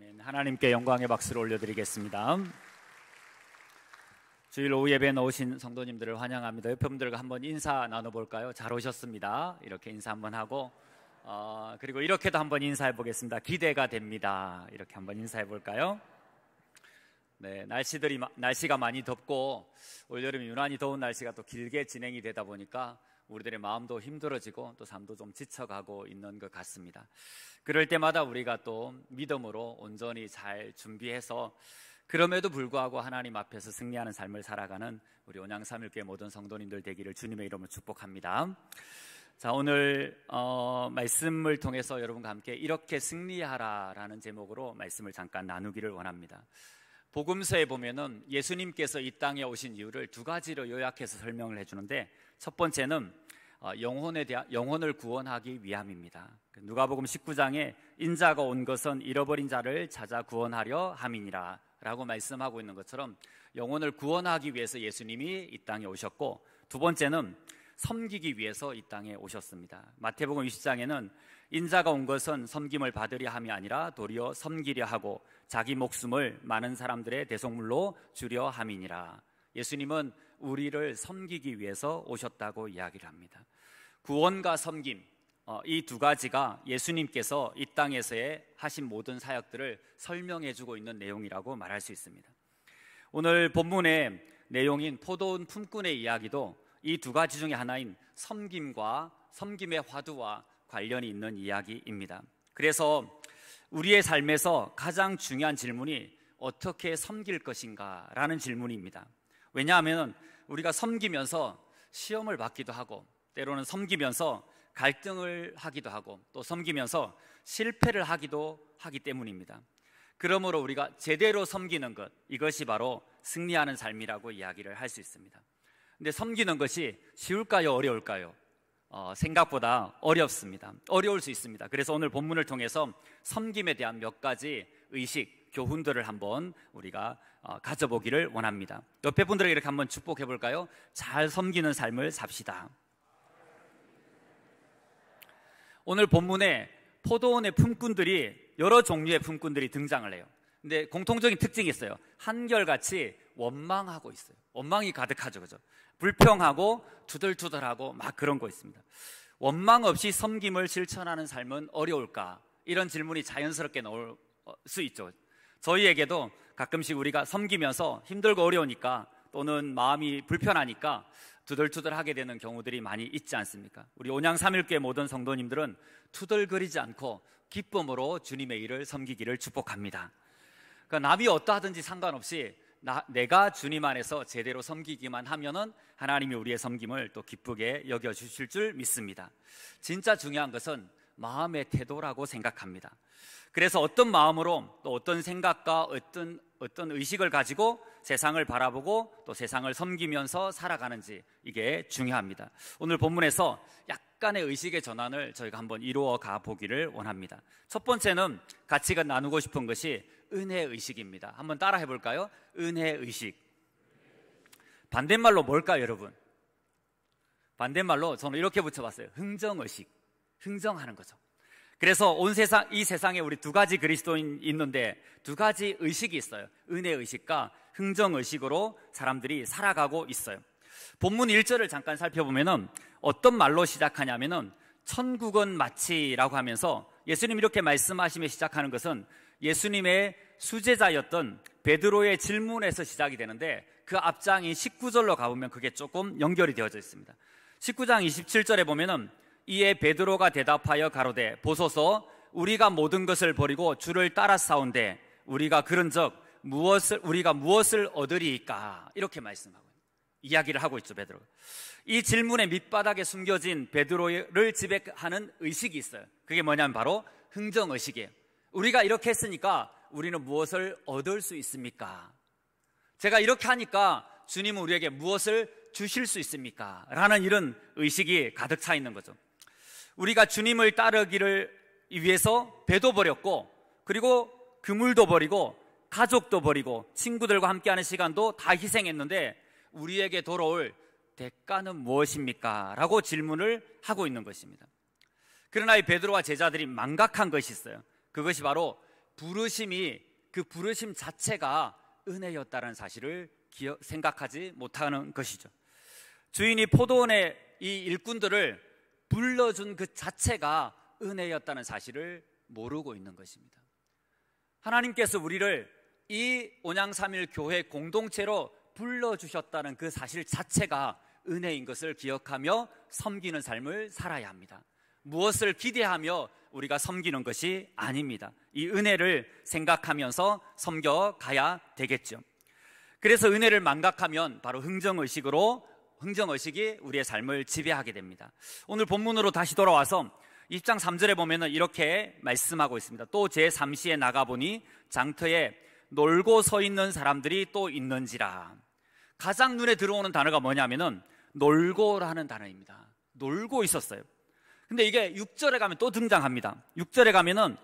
아멘. 하나님께 영광의 박수를 올려드리겠습니다. 주일 오후 예배에 나오신 성도님들을 환영합니다. 옆에 분들과 한번 인사 나눠볼까요? 잘 오셨습니다. 이렇게 인사 한번 하고 그리고 이렇게도 한번 인사해 보겠습니다. 기대가 됩니다. 이렇게 한번 인사해 볼까요? 네, 날씨가 많이 덥고 올여름 유난히 더운 날씨가 또 길게 진행이 되다 보니까 우리들의 마음도 힘들어지고 또 삶도 좀 지쳐가고 있는 것 같습니다. 그럴 때마다 우리가 또 믿음으로 온전히 잘 준비해서 그럼에도 불구하고 하나님 앞에서 승리하는 삶을 살아가는 우리 온양삼일교회 모든 성도님들 되기를 주님의 이름으로 축복합니다. 자, 오늘 말씀을 통해서 여러분과 함께 이렇게 승리하라라는 제목으로 말씀을 잠깐 나누기를 원합니다. 복음서에 보면은 예수님께서 이 땅에 오신 이유를 두 가지로 요약해서 설명을 해주는데, 첫 번째는 영혼을 구원하기 위함입니다. 누가복음 19장에 인자가 온 것은 잃어버린 자를 찾아 구원하려 함이니라 라고 말씀하고 있는 것처럼 영혼을 구원하기 위해서 예수님이 이 땅에 오셨고, 두 번째는 섬기기 위해서 이 땅에 오셨습니다. 마태복음 20장에는 인자가 온 것은 섬김을 받으려 함이 아니라 도리어 섬기려 하고 자기 목숨을 많은 사람들의 대속물로 주려 함이니라. 예수님은 우리를 섬기기 위해서 오셨다고 이야기를 합니다. 구원과 섬김, 이 두 가지가 예수님께서 이 땅에서의 하신 모든 사역들을 설명해주고 있는 내용이라고 말할 수 있습니다. 오늘 본문의 내용인 포도원 품꾼의 이야기도 이 두 가지 중에 하나인 섬김과 섬김의 화두와 관련이 있는 이야기입니다. 그래서 우리의 삶에서 가장 중요한 질문이 어떻게 섬길 것인가 라는 질문입니다. 왜냐하면 우리가 섬기면서 시험을 받기도 하고, 때로는 섬기면서 갈등을 하기도 하고, 또 섬기면서 실패를 하기도 하기 때문입니다. 그러므로 우리가 제대로 섬기는 것, 이것이 바로 승리하는 삶이라고 이야기를 할 수 있습니다. 근데 섬기는 것이 쉬울까요? 어려울까요? 생각보다 어렵습니다. 어려울 수 있습니다. 그래서 오늘 본문을 통해서 섬김에 대한 몇 가지 의식, 교훈들을 한번 우리가 가져보기를 원합니다. 옆에 분들에게 이렇게 한번 축복해 볼까요? 잘 섬기는 삶을 삽시다. 오늘 본문에 포도원의 품꾼들이, 여러 종류의 품꾼들이 등장을 해요. 근데 공통적인 특징이 있어요. 한결같이 원망하고 있어요. 원망이 가득하죠, 그죠? 불평하고 투덜투덜하고 막 그런 거 있습니다. 원망 없이 섬김을 실천하는 삶은 어려울까? 이런 질문이 자연스럽게 나올 수 있죠. 저희에게도 가끔씩 우리가 섬기면서 힘들고 어려우니까, 또는 마음이 불편하니까 투덜투덜하게 되는 경우들이 많이 있지 않습니까? 우리 온양삼일교회 모든 성도님들은 투덜거리지 않고 기쁨으로 주님의 일을 섬기기를 축복합니다. 그러니까 남이 어떠하든지 상관없이 내가 주님 안에서 제대로 섬기기만 하면은 하나님이 우리의 섬김을 또 기쁘게 여겨주실 줄 믿습니다. 진짜 중요한 것은 마음의 태도라고 생각합니다. 그래서 어떤 마음으로, 또 어떤 생각과 어떤 의식을 가지고 세상을 바라보고 또 세상을 섬기면서 살아가는지, 이게 중요합니다. 오늘 본문에서 약간의 의식의 전환을 저희가 한번 이루어 가 보기를 원합니다. 첫 번째는 같이 나누고 싶은 것이 은혜의식입니다. 한번 따라 해볼까요? 은혜의식. 반대말로 뭘까요, 여러분? 반대말로 저는 이렇게 붙여봤어요. 흥정의식. 흥정하는 거죠. 그래서 이 세상에 우리 두 가지 그리스도인 있는데 두 가지 의식이 있어요. 은혜의식과 흥정의식으로 사람들이 살아가고 있어요. 본문 1절을 잠깐 살펴보면은 어떤 말로 시작하냐면은 천국은 마치라고 하면서 예수님 이렇게 말씀하시며 시작하는 것은 예수님의 수제자였던 베드로의 질문에서 시작이 되는데, 그 앞장인 19절로 가보면 그게 조금 연결이 되어져 있습니다. 19장 27절에 보면은 이에 베드로가 대답하여 가로되 보소서, 우리가 모든 것을 버리고 주를 따라싸운데 우리가 그런즉 우리가 무엇을 얻으리이까? 이렇게 말씀하고 이야기를 하고 있죠, 베드로. 이 질문의 밑바닥에 숨겨진 베드로를 지배하는 의식이 있어요. 그게 뭐냐면 바로 흥정의식이에요. 우리가 이렇게 했으니까 우리는 무엇을 얻을 수 있습니까? 제가 이렇게 하니까 주님은 우리에게 무엇을 주실 수 있습니까? 라는 이런 의식이 가득 차 있는 거죠. 우리가 주님을 따르기를 위해서 배도 버렸고, 그리고 그물도 버리고, 가족도 버리고, 친구들과 함께하는 시간도 다 희생했는데 우리에게 돌아올 대가는 무엇입니까? 라고 질문을 하고 있는 것입니다. 그러나 이 베드로와 제자들이 망각한 것이 있어요. 그것이 바로 부르심이, 그 부르심 자체가 은혜였다는 사실을 생각하지 못하는 것이죠. 주인이 포도원의 이 일꾼들을 불러준 그 자체가 은혜였다는 사실을 모르고 있는 것입니다. 하나님께서 우리를 이 온양삼일 교회 공동체로 불러주셨다는 그 사실 자체가 은혜인 것을 기억하며 섬기는 삶을 살아야 합니다. 무엇을 기대하며 우리가 섬기는 것이 아닙니다. 이 은혜를 생각하면서 섬겨가야 되겠죠. 그래서 은혜를 망각하면 바로 흥정의식이 우리의 삶을 지배하게 됩니다. 오늘 본문으로 다시 돌아와서 20장 3절에 보면 이렇게 말씀하고 있습니다. 또 제3시에 나가보니 장터에 놀고 서 있는 사람들이 또 있는지라. 가장 눈에 들어오는 단어가 뭐냐면은 놀고라는 단어입니다. 놀고 있었어요. 근데 이게 6절에 가면 또 등장합니다. 6절에 가면은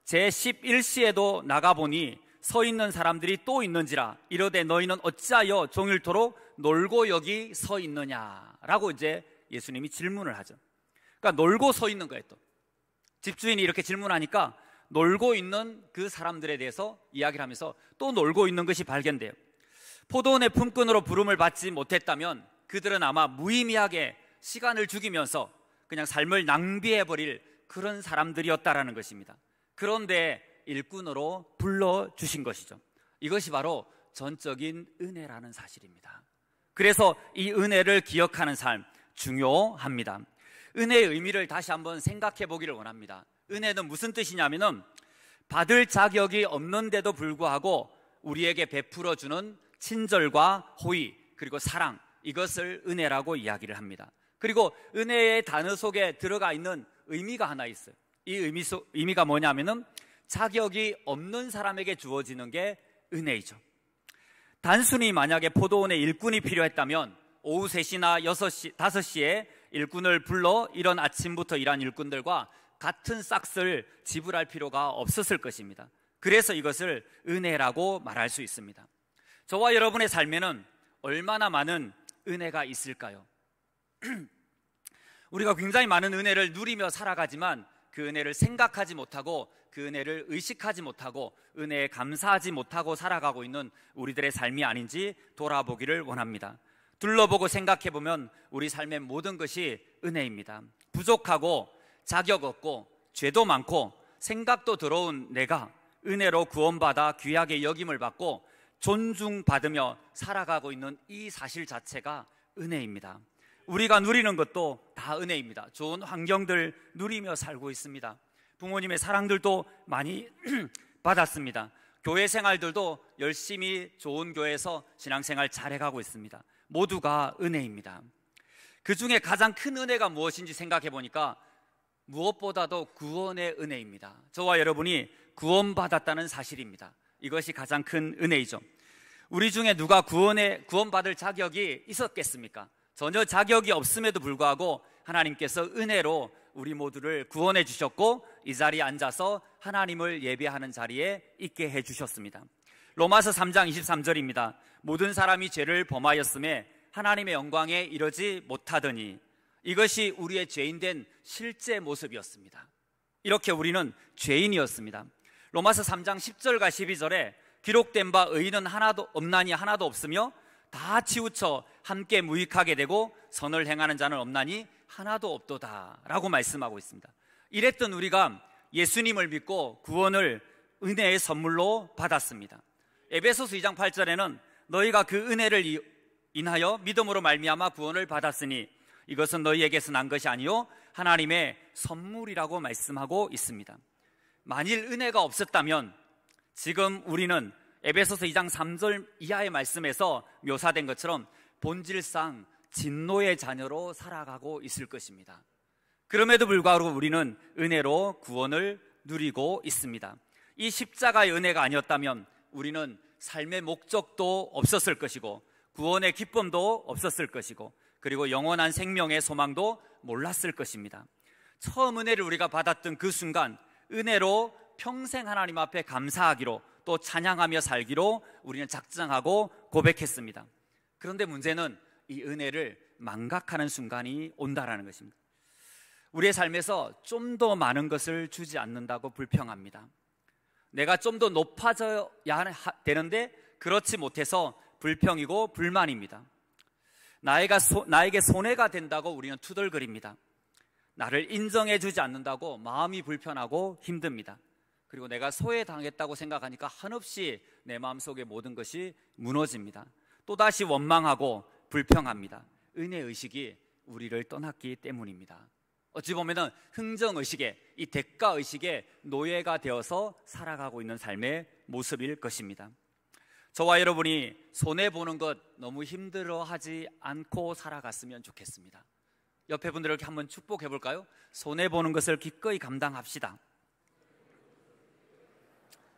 제11시에도 나가보니 서 있는 사람들이 또 있는지라. 이러되 너희는 어찌하여 종일토록 놀고 여기 서 있느냐라고 이제 예수님이 질문을 하죠. 그러니까 놀고 서 있는 거예요. 또 집주인이 이렇게 질문하니까 놀고 있는 그 사람들에 대해서 이야기를 하면서 또 놀고 있는 것이 발견돼요. 포도원의 품꾼으로 부름을 받지 못했다면 그들은 아마 무의미하게 시간을 죽이면서 그냥 삶을 낭비해버릴 그런 사람들이었다라는 것입니다. 그런데 일꾼으로 불러주신 것이죠. 이것이 바로 전적인 은혜라는 사실입니다. 그래서 이 은혜를 기억하는 삶 중요합니다. 은혜의 의미를 다시 한번 생각해 보기를 원합니다. 은혜는 무슨 뜻이냐면은 받을 자격이 없는데도 불구하고 우리에게 베풀어주는 친절과 호의 그리고 사랑, 이것을 은혜라고 이야기를 합니다. 그리고 은혜의 단어 속에 들어가 있는 의미가 하나 있어요. 이 의미가 뭐냐면은 자격이 없는 사람에게 주어지는 게 은혜이죠. 단순히 만약에 포도원에 일꾼이 필요했다면 오후 3시나 6시, 5시에 일꾼을 불러 이런 아침부터 일한 일꾼들과 같은 싹스를 지불할 필요가 없었을 것입니다. 그래서 이것을 은혜라고 말할 수 있습니다. 저와 여러분의 삶에는 얼마나 많은 은혜가 있을까요? 우리가 굉장히 많은 은혜를 누리며 살아가지만 그 은혜를 생각하지 못하고 그 은혜를 의식하지 못하고 은혜에 감사하지 못하고 살아가고 있는 우리들의 삶이 아닌지 돌아보기를 원합니다. 둘러보고 생각해보면 우리 삶의 모든 것이 은혜입니다. 부족하고 자격 없고 죄도 많고 생각도 더러운 내가 은혜로 구원받아 귀하게 여김을 받고 존중받으며 살아가고 있는 이 사실 자체가 은혜입니다. 우리가 누리는 것도 다 은혜입니다. 좋은 환경들 누리며 살고 있습니다. 부모님의 사랑들도 많이 받았습니다. 교회 생활들도 열심히 좋은 교회에서 신앙생활 잘해가고 있습니다. 모두가 은혜입니다. 그 중에 가장 큰 은혜가 무엇인지 생각해 보니까 무엇보다도 구원의 은혜입니다. 저와 여러분이 구원받았다는 사실입니다. 이것이 가장 큰 은혜이죠. 우리 중에 누가 구원받을 자격이 있었겠습니까? 전혀 자격이 없음에도 불구하고 하나님께서 은혜로 우리 모두를 구원해 주셨고 이 자리에 앉아서 하나님을 예배하는 자리에 있게 해 주셨습니다. 로마서 3장 23절입니다. 모든 사람이 죄를 범하였음에 하나님의 영광에 이르지 못하더니 이것이 우리의 죄인된 실제 모습이었습니다. 이렇게 우리는 죄인이었습니다. 로마서 3장 10절과 12절에 기록된 바 의인은 하나도 없나니 하나도 없으며 다 치우쳐 함께 무익하게 되고 선을 행하는 자는 없나니 하나도 없도다 라고 말씀하고 있습니다. 이랬던 우리가 예수님을 믿고 구원을 은혜의 선물로 받았습니다. 에베소서 2장 8절에는 너희가 그 은혜를 인하여 믿음으로 말미암아 구원을 받았으니 이것은 너희에게서 난 것이 아니요 하나님의 선물이라고 말씀하고 있습니다. 만일 은혜가 없었다면 지금 우리는 에베소서 2장 3절 이하의 말씀에서 묘사된 것처럼 본질상 진노의 자녀로 살아가고 있을 것입니다. 그럼에도 불구하고 우리는 은혜로 구원을 누리고 있습니다. 이 십자가의 은혜가 아니었다면 우리는 삶의 목적도 없었을 것이고 구원의 기쁨도 없었을 것이고 그리고 영원한 생명의 소망도 몰랐을 것입니다. 처음 은혜를 우리가 받았던 그 순간 은혜로 평생 하나님 앞에 감사하기로 또 찬양하며 살기로 우리는 작정하고 고백했습니다. 그런데 문제는 이 은혜를 망각하는 순간이 온다라는 것입니다. 우리의 삶에서 좀 더 많은 것을 주지 않는다고 불평합니다. 내가 좀 더 높아져야 되는데 그렇지 못해서 불평이고 불만입니다. 나에게 손해가 된다고 우리는 투덜거립니다. 나를 인정해 주지 않는다고 마음이 불편하고 힘듭니다. 그리고 내가 소외당했다고 생각하니까 한없이 내 마음속의 모든 것이 무너집니다. 또다시 원망하고 불평합니다. 은혜의식이 우리를 떠났기 때문입니다. 어찌 보면 흥정의식에, 이 대가의식의 노예가 되어서 살아가고 있는 삶의 모습일 것입니다. 저와 여러분이 손해보는 것 너무 힘들어하지 않고 살아갔으면 좋겠습니다. 옆에 분들에게 한번 축복해 볼까요? 손해보는 것을 기꺼이 감당합시다.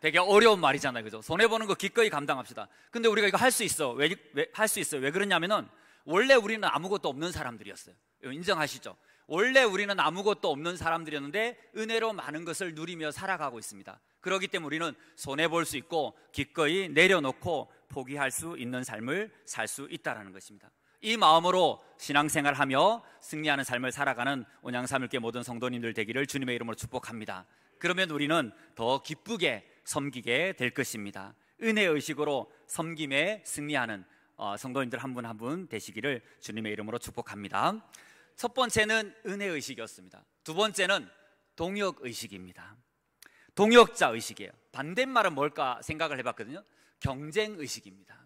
되게 어려운 말이잖아요, 그죠? 손해보는 거 기꺼이 감당합시다. 근데 우리가 이거 할 수 있어. 왜 할 수 있어요? 왜 그러냐면은 원래 우리는 아무것도 없는 사람들이었어요. 인정하시죠? 원래 우리는 아무것도 없는 사람들이었는데 은혜로 많은 것을 누리며 살아가고 있습니다. 그렇기 때문에 우리는 손해볼 수 있고 기꺼이 내려놓고 포기할 수 있는 삶을 살 수 있다는 것입니다. 이 마음으로 신앙생활하며 승리하는 삶을 살아가는 온양삼일교 모든 성도님들 되기를 주님의 이름으로 축복합니다. 그러면 우리는 더 기쁘게 섬기게 될 것입니다. 은혜의식으로 섬김에 승리하는 성도님들 한 분 한 분 되시기를 주님의 이름으로 축복합니다. 첫 번째는 은혜의식이었습니다. 두 번째는 동역의식입니다. 동역자의식이에요. 반대말은 뭘까 생각을 해봤거든요. 경쟁의식입니다.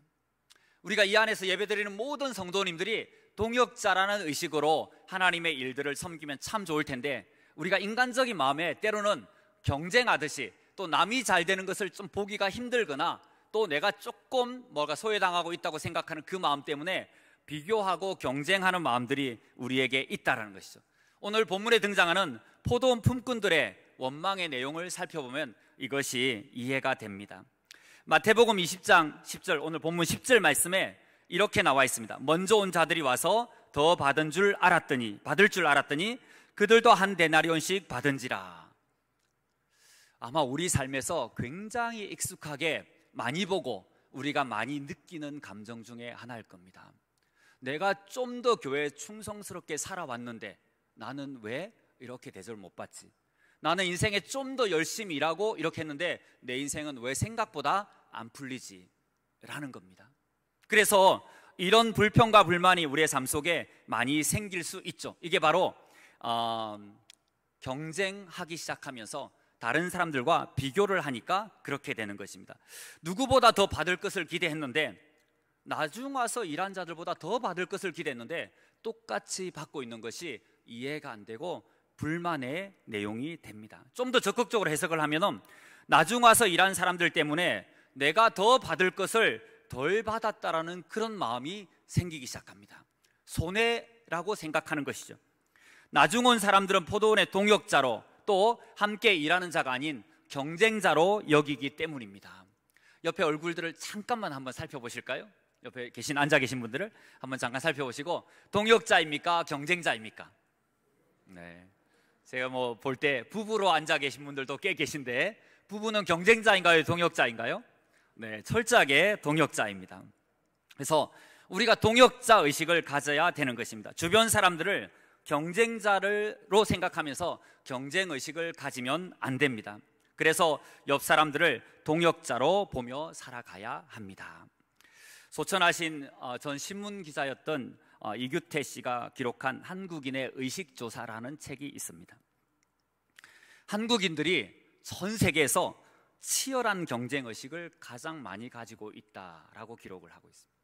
우리가 이 안에서 예배드리는 모든 성도님들이 동역자라는 의식으로 하나님의 일들을 섬기면 참 좋을 텐데, 우리가 인간적인 마음에 때로는 경쟁하듯이 또 남이 잘 되는 것을 좀 보기가 힘들거나 또 내가 조금 뭐가 소외당하고 있다고 생각하는 그 마음 때문에 비교하고 경쟁하는 마음들이 우리에게 있다는 것이죠. 오늘 본문에 등장하는 포도원 품꾼들의 원망의 내용을 살펴보면 이것이 이해가 됩니다. 마태복음 20장 10절, 오늘 본문 10절 말씀에 이렇게 나와 있습니다. 먼저 온 자들이 와서 더 받을 줄 알았더니 그들도 한 데나리온씩 받은지라. 아마 우리 삶에서 굉장히 익숙하게 많이 보고 우리가 많이 느끼는 감정 중에 하나일 겁니다. 내가 좀 더 교회에 충성스럽게 살아왔는데 나는 왜 이렇게 대접을 못 받지? 나는 인생에 좀 더 열심히 일하고 이렇게 했는데 내 인생은 왜 생각보다 안 풀리지? 라는 겁니다. 그래서 이런 불평과 불만이 우리의 삶 속에 많이 생길 수 있죠. 이게 바로 경쟁하기 시작하면서 다른 사람들과 비교를 하니까 그렇게 되는 것입니다. 누구보다 더 받을 것을 기대했는데 나중 와서 일한 자들보다 더 받을 것을 기대했는데 똑같이 받고 있는 것이 이해가 안 되고 불만의 내용이 됩니다. 좀 더 적극적으로 해석을 하면 나중 와서 일한 사람들 때문에 내가 더 받을 것을 덜 받았다라는 그런 마음이 생기기 시작합니다. 손해라고 생각하는 것이죠. 나중 온 사람들은 포도원의 동역자로 또 함께 일하는 자가 아닌 경쟁자로 여기기 때문입니다. 옆에 얼굴들을 잠깐만 한번 살펴보실까요? 옆에 앉아 계신 분들을 한번 잠깐 살펴보시고, 동역자입니까? 경쟁자입니까? 네. 제가 볼 때 부부로 앉아 계신 분들도 꽤 계신데, 부부는 경쟁자인가요? 동역자인가요? 네, 철저하게 동역자입니다. 그래서 우리가 동역자 의식을 가져야 되는 것입니다. 주변 사람들을 경쟁자로 생각하면서 경쟁 의식을 가지면 안 됩니다. 그래서 옆 사람들을 동역자로 보며 살아가야 합니다. 소천하신 전 신문 기자였던 이규태 씨가 기록한 한국인의 의식조사라는 책이 있습니다. 한국인들이 전 세계에서 치열한 경쟁의식을 가장 많이 가지고 있다라고 기록을 하고 있습니다.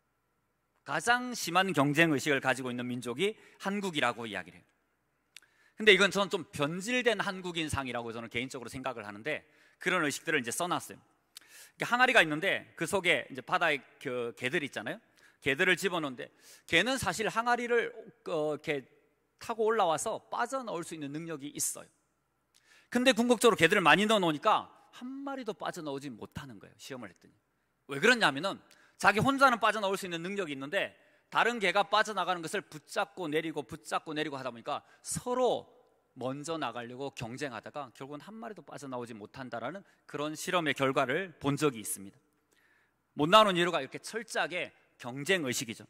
가장 심한 경쟁의식을 가지고 있는 민족이 한국이라고 이야기를 해요. 근데 이건 저는 좀 변질된 한국인상이라고 저는 개인적으로 생각을 하는데, 그런 의식들을 이제 써놨어요. 항아리가 있는데 그 속에 이제 바다에 그 개들 있잖아요. 개들을 집어넣는데 개는 사실 항아리를 이렇게 타고 올라와서 빠져나올 수 있는 능력이 있어요. 근데 궁극적으로 개들을 많이 넣어놓으니까 한 마리도 빠져나오지 못하는 거예요. 시험을 했더니. 왜 그러냐면은 자기 혼자는 빠져나올 수 있는 능력이 있는데 다른 개가 빠져나가는 것을 붙잡고 내리고 하다 보니까 서로 먼저 나가려고 경쟁하다가 결국은 한 마리도 빠져나오지 못한다라는 그런 실험의 결과를 본 적이 있습니다. 못 나오는 이유가 이렇게 철저하게 경쟁의식이죠.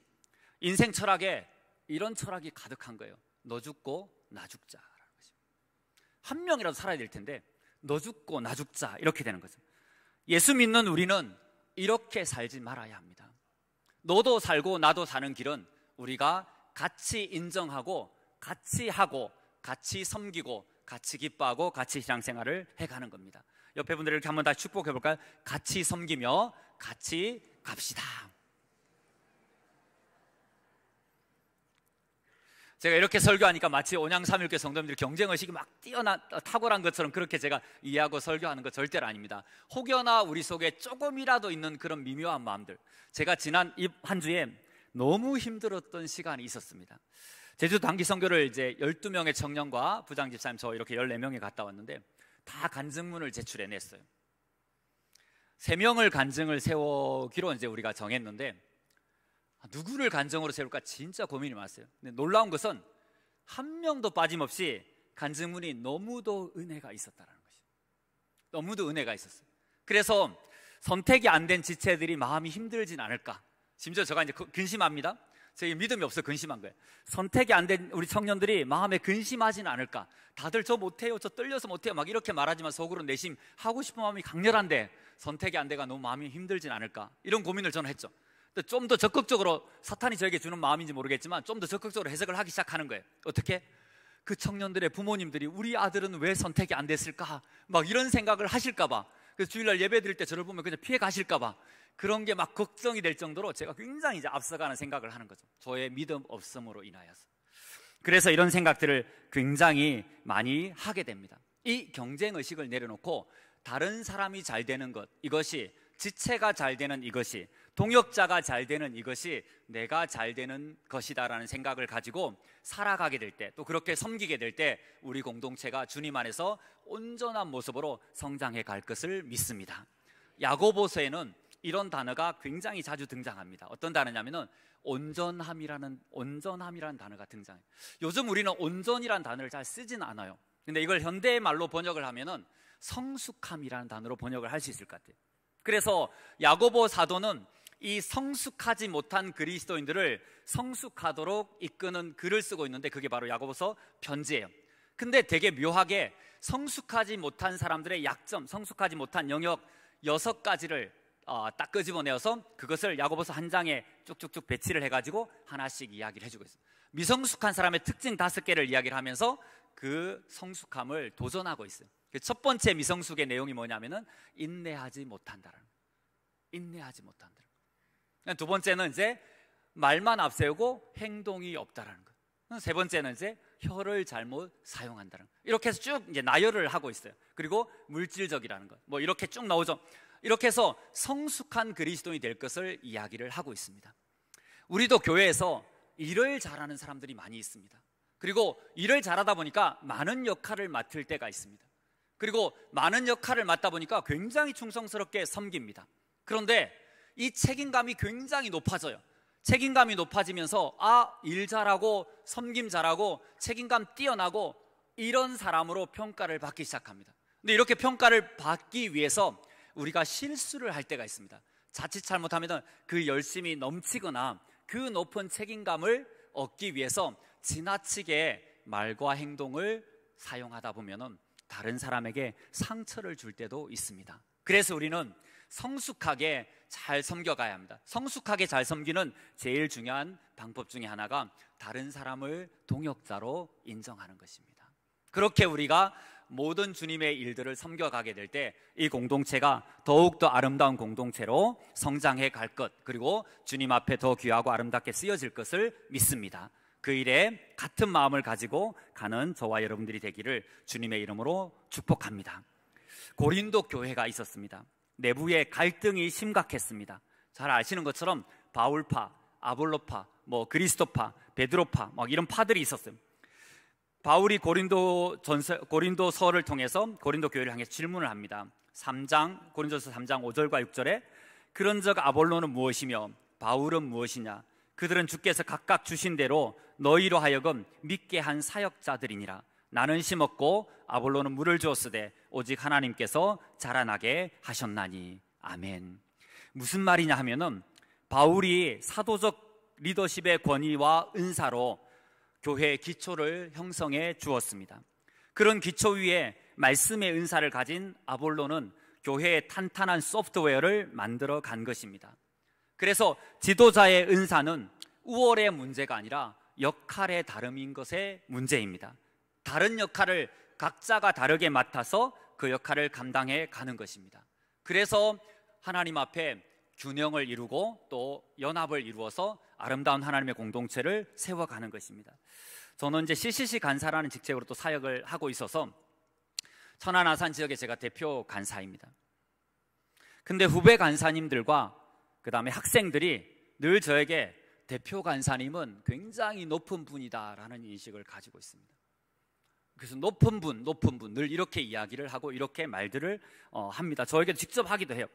인생 철학에 이런 철학이 가득한 거예요. 너 죽고 나 죽자라는 것입니다. 한 명이라도 살아야 될 텐데 너 죽고 나 죽자 이렇게 되는 거죠. 예수 믿는 우리는 이렇게 살지 말아야 합니다. 너도 살고 나도 사는 길은 우리가 같이 인정하고 같이 하고 같이 섬기고 같이 기뻐하고 같이 신앙생활을 해가는 겁니다. 옆에 분들 이렇게 한번 다시 축복해 볼까요? 같이 섬기며 같이 갑시다. 제가 이렇게 설교하니까 마치 온양삼일교 성도님들이 경쟁의식이 막 탁월한 것처럼 그렇게 제가 이해하고 설교하는 거 절대로 아닙니다. 혹여나 우리 속에 조금이라도 있는 그런 미묘한 마음들, 제가 지난 한 주에 너무 힘들었던 시간이 있었습니다. 제주도 단기 선교를 이제 12명의 청년과 부장 집사님 저 이렇게 14명이 갔다 왔는데 다 간증문을 제출해냈어요. 3명을 간증을 세우기로 이제 우리가 정했는데 누구를 간증으로 세울까 진짜 고민이 많았어요. 근데 놀라운 것은 한 명도 빠짐없이 간증문이 너무도 은혜가 있었다는 것이, 너무도 은혜가 있었어요. 그래서 선택이 안 된 지체들이 마음이 힘들진 않을까. 심지어 제가 이제 근심합니다. 제 믿음이 없어 근심한 거예요. 선택이 안 된 우리 청년들이 마음에 근심하진 않을까. 다들 저 못해요, 저 떨려서 못해요 막 이렇게 말하지만 속으로 내심 하고 싶은 마음이 강렬한데 선택이 안 돼가 너무 마음이 힘들진 않을까, 이런 고민을 저는 했죠. 좀 더 적극적으로, 사탄이 저에게 주는 마음인지 모르겠지만 좀 더 적극적으로 해석을 하기 시작하는 거예요. 어떻게? 그 청년들의 부모님들이 우리 아들은 왜 선택이 안 됐을까 막 이런 생각을 하실까 봐, 그래서 주일날 예배 드릴 때 저를 보면 그냥 피해 가실까 봐 그런 게 막 걱정이 될 정도로 제가 굉장히 이제 앞서가는 생각을 하는 거죠. 저의 믿음 없음으로 인하여서. 그래서 이런 생각들을 굉장히 많이 하게 됩니다. 이 경쟁의식을 내려놓고 다른 사람이 잘 되는 것, 이것이 지체가 잘 되는 이것이, 동역자가 잘 되는 이것이 내가 잘 되는 것이다라는 생각을 가지고 살아가게 될 때, 또 그렇게 섬기게 될 때 우리 공동체가 주님 안에서 온전한 모습으로 성장해 갈 것을 믿습니다. 야고보서에는 이런 단어가 굉장히 자주 등장합니다. 어떤 단어냐면은 온전함이라는 단어가 등장해요. 요즘 우리는 온전이라는 단어를 잘 쓰진 않아요. 근데 이걸 현대의 말로 번역을 하면은 성숙함이라는 단어로 번역을 할 수 있을 것 같아요. 그래서 야고보 사도는 이 성숙하지 못한 그리스도인들을 성숙하도록 이끄는 글을 쓰고 있는데 그게 바로 야고보서 편지예요. 근데 되게 묘하게 성숙하지 못한 사람들의 약점, 성숙하지 못한 영역 6가지를 딱 끄집어내어서 그것을 야고보서 한 장에 쭉쭉쭉 배치를 해가지고 하나씩 이야기를 해주고 있어요. 미성숙한 사람의 특징 5개를 이야기를 하면서 그 성숙함을 도전하고 있어요. 첫 번째 미성숙의 내용이 뭐냐면은 인내하지 못한다라는 거예요. 인내하지 못한다는 거예요. 두 번째는 이제 말만 앞세우고 행동이 없다라는 거예요. 세 번째는 이제 혀를 잘못 사용한다는 거예요. 이렇게 해서 쭉 이제 나열을 하고 있어요. 그리고 물질적이라는 것, 뭐 이렇게 쭉 나오죠. 이렇게 해서 성숙한 그리스도인이 될 것을 이야기를 하고 있습니다. 우리도 교회에서 일을 잘하는 사람들이 많이 있습니다. 그리고 일을 잘하다 보니까 많은 역할을 맡을 때가 있습니다. 그리고 많은 역할을 맡다 보니까 굉장히 충성스럽게 섬깁니다. 그런데 이 책임감이 굉장히 높아져요. 책임감이 높아지면서 일 잘하고 섬김 잘하고 책임감 뛰어나고 이런 사람으로 평가를 받기 시작합니다. 근데 이렇게 평가를 받기 위해서 우리가 실수를 할 때가 있습니다. 자칫 잘못하면 그 열심이 넘치거나 그 높은 책임감을 얻기 위해서 지나치게 말과 행동을 사용하다 보면은 다른 사람에게 상처를 줄 때도 있습니다. 그래서 우리는 성숙하게 잘 섬겨가야 합니다. 성숙하게 잘 섬기는 제일 중요한 방법 중에 하나가 다른 사람을 동역자로 인정하는 것입니다. 그렇게 우리가 모든 주님의 일들을 섬겨가게 될 때 이 공동체가 더욱더 아름다운 공동체로 성장해 갈 것, 그리고 주님 앞에 더 귀하고 아름답게 쓰여질 것을 믿습니다. 그 일에 같은 마음을 가지고 가는 저와 여러분들이 되기를 주님의 이름으로 축복합니다. 고린도 교회가 있었습니다. 내부의 갈등이 심각했습니다. 잘 아시는 것처럼 바울파, 아볼로파, 그리스도파, 베드로파 이런 파들이 있었어요. 바울이 고린도서를 통해서 고린도 교회를 향해 질문을 합니다. 고린도서 3장 5절과 6절에 그런즉 아볼로는 무엇이며 바울은 무엇이냐? 그들은 주께서 각각 주신 대로 너희로 하여금 믿게 한 사역자들이니라. 나는 심었고 아볼로는 물을 주었으되 오직 하나님께서 자라나게 하셨나니. 아멘. 무슨 말이냐 하면은 바울이 사도적 리더십의 권위와 은사로 교회의 기초를 형성해 주었습니다. 그런 기초 위에 말씀의 은사를 가진 아볼로는 교회의 탄탄한 소프트웨어를 만들어 간 것입니다. 그래서 지도자의 은사는 우월의 문제가 아니라 역할의 다름인 것의 문제입니다. 다른 역할을 각자가 다르게 맡아서 그 역할을 감당해 가는 것입니다. 그래서 하나님 앞에 균형을 이루고 또 연합을 이루어서 아름다운 하나님의 공동체를 세워가는 것입니다. 저는 이제 CCC 간사라는 직책으로 또 사역을 하고 있어서 천안 아산 지역의 제가 대표 간사입니다. 근데 후배 간사님들과 그 다음에 학생들이 늘 저에게 대표 간사님은 굉장히 높은 분이다라는 인식을 가지고 있습니다. 그래서 높은 분 늘 이렇게 이야기를 하고 이렇게 말들을 합니다. 저에게도 직접 하기도 해요.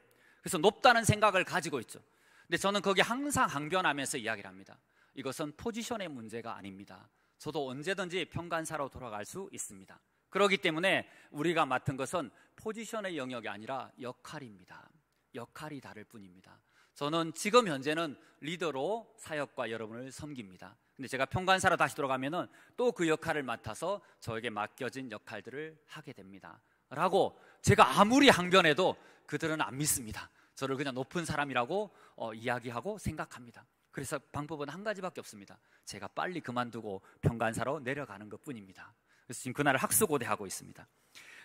그래서 높다는 생각을 가지고 있죠. 근데 저는 거기 항상 항변하면서 이야기를 합니다. 이것은 포지션의 문제가 아닙니다. 저도 언제든지 평간사로 돌아갈 수 있습니다. 그렇기 때문에 우리가 맡은 것은 포지션의 영역이 아니라 역할입니다. 역할이 다를 뿐입니다. 저는 지금 현재는 리더로 사역과 여러분을 섬깁니다. 근데 제가 평간사로 다시 돌아가면은 또 그 역할을 맡아서 저에게 맡겨진 역할들을 하게 됩니다. 라고 제가 아무리 항변해도 그들은 안 믿습니다. 저를 그냥 높은 사람이라고 이야기하고 생각합니다. 그래서 방법은 한 가지밖에 없습니다. 제가 빨리 그만두고 평간사로 내려가는 것 뿐입니다. 그래서 지금 그날을 학수고대하고 있습니다.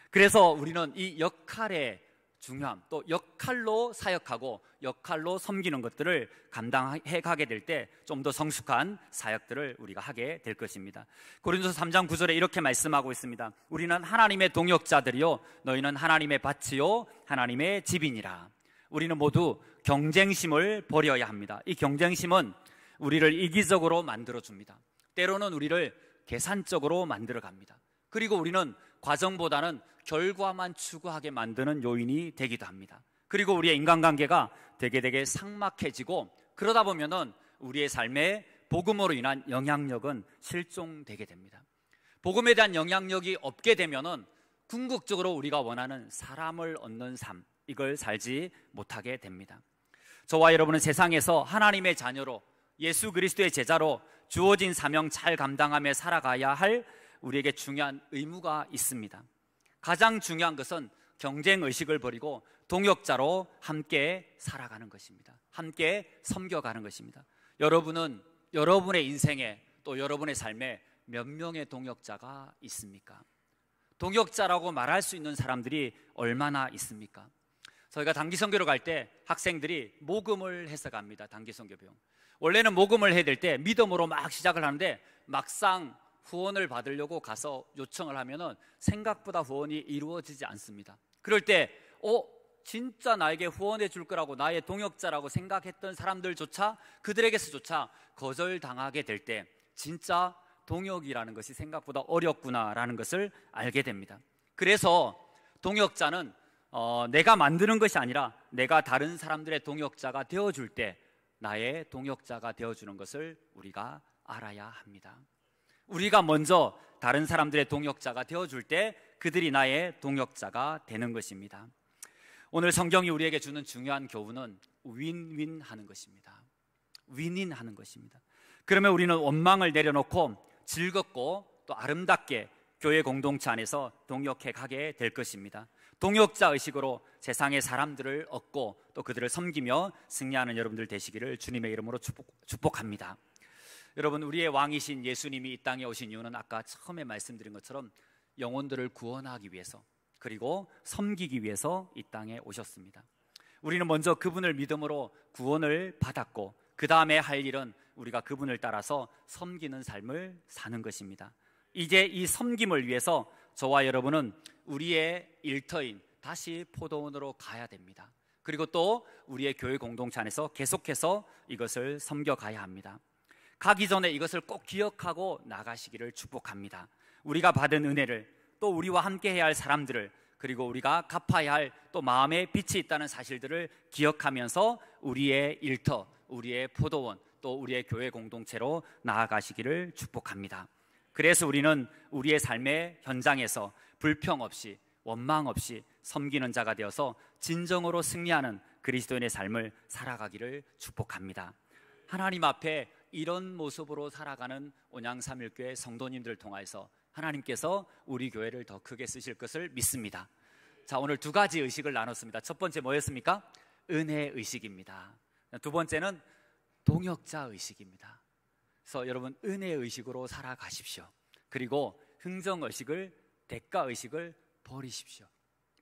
그래서 우리는 이 역할의 중요함, 또 역할로 사역하고 역할로 섬기는 것들을 감당해 가게 될 때 좀 더 성숙한 사역들을 우리가 하게 될 것입니다. 고린도서 3장 9절에 이렇게 말씀하고 있습니다. 우리는 하나님의 동역자들이요 너희는 하나님의 밭이요 하나님의 집이니라. 우리는 모두 경쟁심을 버려야 합니다. 이 경쟁심은 우리를 이기적으로 만들어줍니다. 때로는 우리를 계산적으로 만들어갑니다. 그리고 우리는 과정보다는 결과만 추구하게 만드는 요인이 되기도 합니다. 그리고 우리의 인간관계가 되게 삭막해지고 그러다 보면은 우리의 삶에 복음으로 인한 영향력은 실종되게 됩니다. 복음에 대한 영향력이 없게 되면은 궁극적으로 우리가 원하는 사람을 얻는 삶, 이걸 살지 못하게 됩니다. 저와 여러분은 세상에서 하나님의 자녀로 예수 그리스도의 제자로 주어진 사명 잘 감당하며 살아가야 할 우리에게 중요한 의무가 있습니다. 가장 중요한 것은 경쟁의식을 버리고 동역자로 함께 살아가는 것입니다. 함께 섬겨가는 것입니다. 여러분은 여러분의 인생에 또 여러분의 삶에 몇 명의 동역자가 있습니까? 동역자라고 말할 수 있는 사람들이 얼마나 있습니까? 저희가 단기 선교로 갈 때 학생들이 모금을 해서 갑니다. 단기 선교 비용. 원래는 모금을 해야 될 때 믿음으로 막 시작을 하는데 막상 후원을 받으려고 가서 요청을 하면은 생각보다 후원이 이루어지지 않습니다. 그럴 때 진짜 나에게 후원해 줄 거라고 나의 동역자라고 생각했던 사람들조차 그들에게서조차 거절당하게 될 때 진짜 동역이라는 것이 생각보다 어렵구나라는 것을 알게 됩니다. 그래서 동역자는 내가 만드는 것이 아니라 내가 다른 사람들의 동역자가 되어줄 때 나의 동역자가 되어주는 것을 우리가 알아야 합니다. 우리가 먼저 다른 사람들의 동역자가 되어줄 때 그들이 나의 동역자가 되는 것입니다. 오늘 성경이 우리에게 주는 중요한 교훈은 윈윈 하는 것입니다. 윈윈 하는 것입니다. 그러면 우리는 원망을 내려놓고 즐겁고 또 아름답게 교회 공동체 안에서 동역해 가게 될 것입니다. 동역자 의식으로 세상의 사람들을 얻고 또 그들을 섬기며 승리하는 여러분들 되시기를 주님의 이름으로 축복합니다. 여러분, 우리의 왕이신 예수님이 이 땅에 오신 이유는 아까 처음에 말씀드린 것처럼 영혼들을 구원하기 위해서 그리고 섬기기 위해서 이 땅에 오셨습니다. 우리는 먼저 그분을 믿음으로 구원을 받았고 그 다음에 할 일은 우리가 그분을 따라서 섬기는 삶을 사는 것입니다. 이제 이 섬김을 위해서 저와 여러분은 우리의 일터인 다시 포도원으로 가야 됩니다. 그리고 또 우리의 교회 공동체 안에서 계속해서 이것을 섬겨가야 합니다. 가기 전에 이것을 꼭 기억하고 나가시기를 축복합니다. 우리가 받은 은혜를 또 우리와 함께 해야 할 사람들을 그리고 우리가 갚아야 할 또 마음에 빛이 있다는 사실들을 기억하면서 우리의 일터, 우리의 포도원 또 우리의 교회 공동체로 나아가시기를 축복합니다. 그래서 우리는 우리의 삶의 현장에서 불평 없이 원망 없이 섬기는 자가 되어서 진정으로 승리하는 그리스도인의 삶을 살아가기를 축복합니다. 하나님 앞에 이런 모습으로 살아가는 온양삼일교회 성도님들을 통해서 하나님께서 우리 교회를 더 크게 쓰실 것을 믿습니다. 자, 오늘 두 가지 의식을 나눴습니다. 첫 번째 뭐였습니까? 은혜 의식입니다. 두 번째는 동역자 의식입니다. 그래서 여러분 은혜 의식으로 살아가십시오. 그리고 흥정 의식을, 대가 의식을 버리십시오.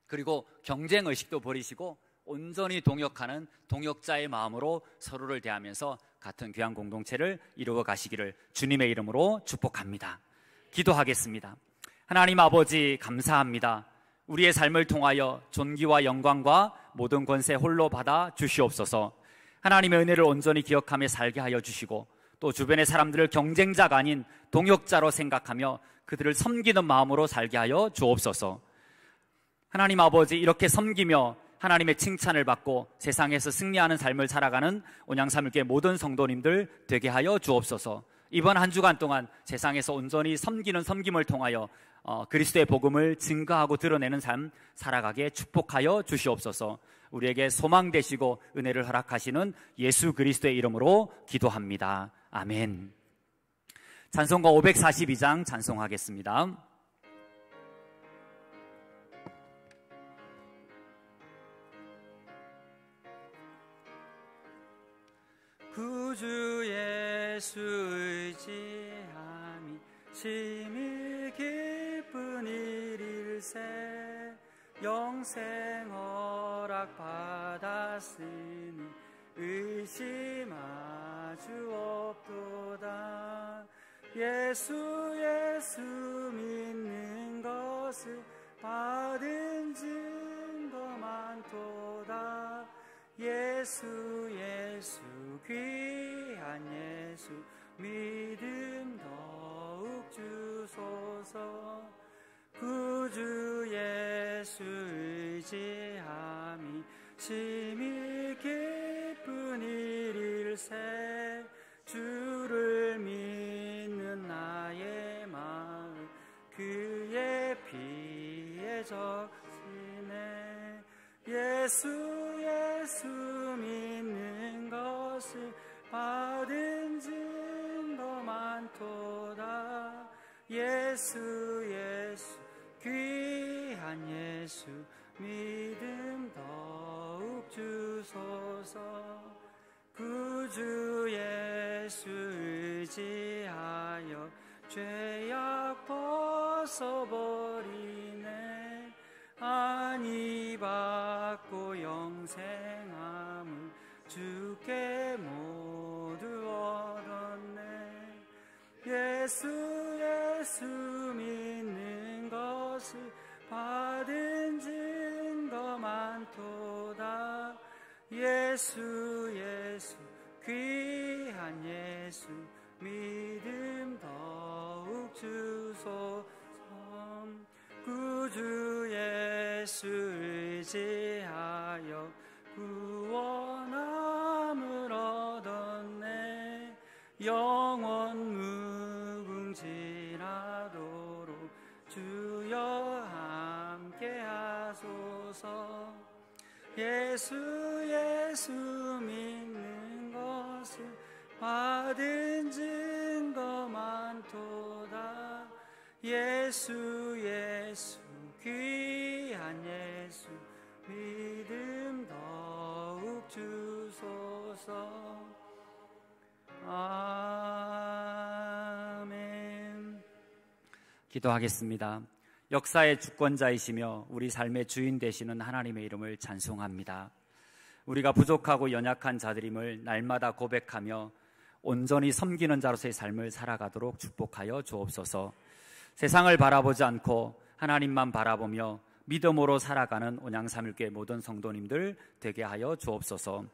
그리고 경쟁 의식도 버리시고 온전히 동역하는 동역자의 마음으로 서로를 대하면서 같은 귀한 공동체를 이루어 가시기를 주님의 이름으로 축복합니다. 기도하겠습니다. 하나님 아버지, 감사합니다. 우리의 삶을 통하여 존귀와 영광과 모든 권세 홀로 받아 주시옵소서. 하나님의 은혜를 온전히 기억하며 살게 하여 주시고, 또 주변의 사람들을 경쟁자가 아닌 동역자로 생각하며 그들을 섬기는 마음으로 살게 하여 주옵소서. 하나님 아버지, 이렇게 섬기며 하나님의 칭찬을 받고 세상에서 승리하는 삶을 살아가는 온양삼일교회 모든 성도님들 되게 하여 주옵소서. 이번 한 주간 동안 세상에서 온전히 섬기는 섬김을 통하여 그리스도의 복음을 증거하고 드러내는 삶 살아가게 축복하여 주시옵소서. 우리에게 소망 되시고 은혜를 허락하시는 예수 그리스도의 이름으로 기도합니다. 아멘. 찬송가 542장 찬송하겠습니다. 구주 예수 의지함이 심히 기쁜 일일세. 영생 허락 받았으니 의심하주 없도다. 예수 믿는 것을 받은 증거 많도다. 예수 귀한 예수 믿음 더욱 주소서. 구주 예수 의지함이 심히 기쁜 일일세. 주를 믿는 나의 마음 그의 피에 적시네. 예수 믿는 것을 받은 증거 많도다. 예수 귀한 예수 믿음 더욱 주소서. 구주 예수 의지하여 죄악 벗어버리네. 안위 받고 영생함을 주께 모두 얻었네. 예수 믿는 것을 받은 증거 많도다. 예수 귀한 예수 믿음 더욱 주소서. 구주 예수 의지하여 구원함을 얻었네. 영원 무궁지라도록 주여 함께 하소서. 예수 믿는 것을 받은 증거 많도다. 예수 귀한 예수 믿음 더욱 주소서. 아멘. 기도하겠습니다. 역사의 주권자이시며 우리 삶의 주인 되시는 하나님의 이름을 찬송합니다. 우리가 부족하고 연약한 자들임을 날마다 고백하며 온전히 섬기는 자로서의 삶을 살아가도록 축복하여 주옵소서. 세상을 바라보지 않고 하나님만 바라보며 믿음으로 살아가는 온양삼일교회 모든 성도님들 되게 하여 주옵소서.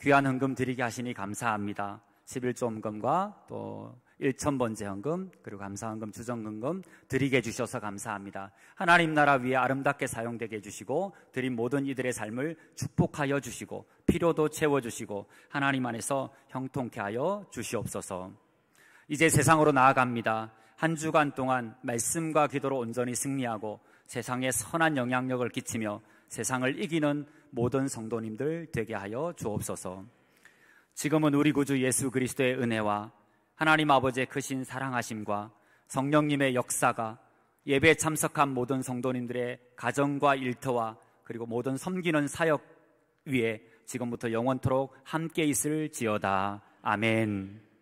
귀한 헌금 드리게 하시니 감사합니다. 11조 헌금과 또 1,000번째 헌금, 그리고 감사헌금, 주정헌금 드리게 해주셔서 감사합니다. 하나님 나라 위에 아름답게 사용되게 해주시고 드린 모든 이들의 삶을 축복하여 주시고 필요도 채워주시고 하나님 안에서 형통케 하여 주시옵소서. 이제 세상으로 나아갑니다. 한 주간 동안 말씀과 기도로 온전히 승리하고 세상에 선한 영향력을 끼치며 세상을 이기는 모든 성도님들 되게 하여 주옵소서. 지금은 우리 구주 예수 그리스도의 은혜와 하나님 아버지의 크신 사랑하심과 성령님의 역사가 예배에 참석한 모든 성도님들의 가정과 일터와 그리고 모든 섬기는 사역 위에 지금부터 영원토록 함께 있을지어다. 아멘.